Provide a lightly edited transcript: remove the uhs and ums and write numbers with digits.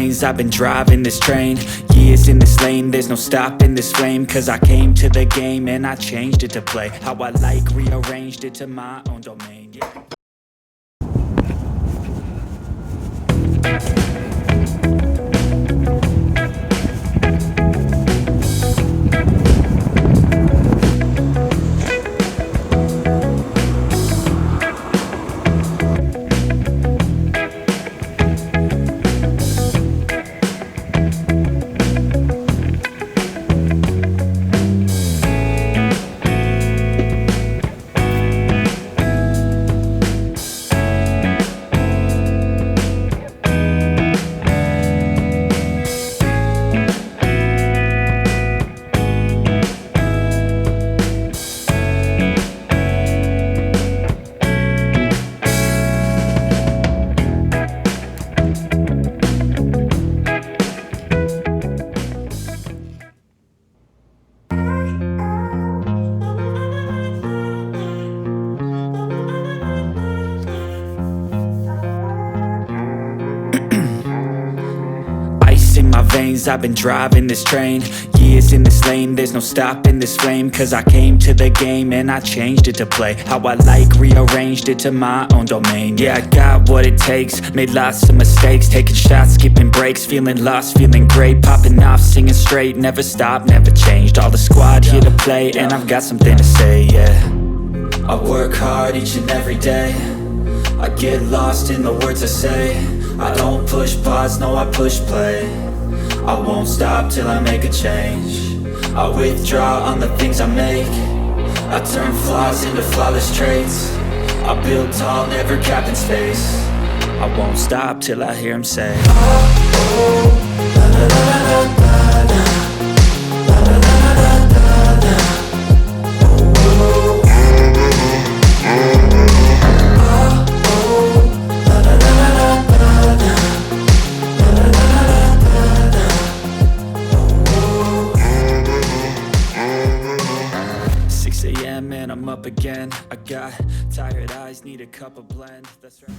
veins, I've been driving this train. Years in this lane, there's no stopping this flame. Cause I came to the game and I changed it to play how I like, rearranged it to my own domain, yeah. In my veins, I've been driving this train. Years in this lane, there's no stopping this flame. Cause I came to the game and I changed it to play how I like, rearranged it to my own domain. Yeah, I got what it takes, made lots of mistakes, taking shots, skipping breaks, feeling lost, feeling great, popping off, singing straight, never stopped, never changed. All the squad here to play and I've got something to say, yeah. I work hard each and every day, I get lost in the words I say. I don't push pause, no I push play. I won't stop till I make a change. I withdraw on the things I make. I turn flaws into flawless traits. I build tall, never capped in space. I won't stop till I hear him say, oh, oh, la la la la la la. And I'm up again. I got tired eyes, need a cup of blend. That's right.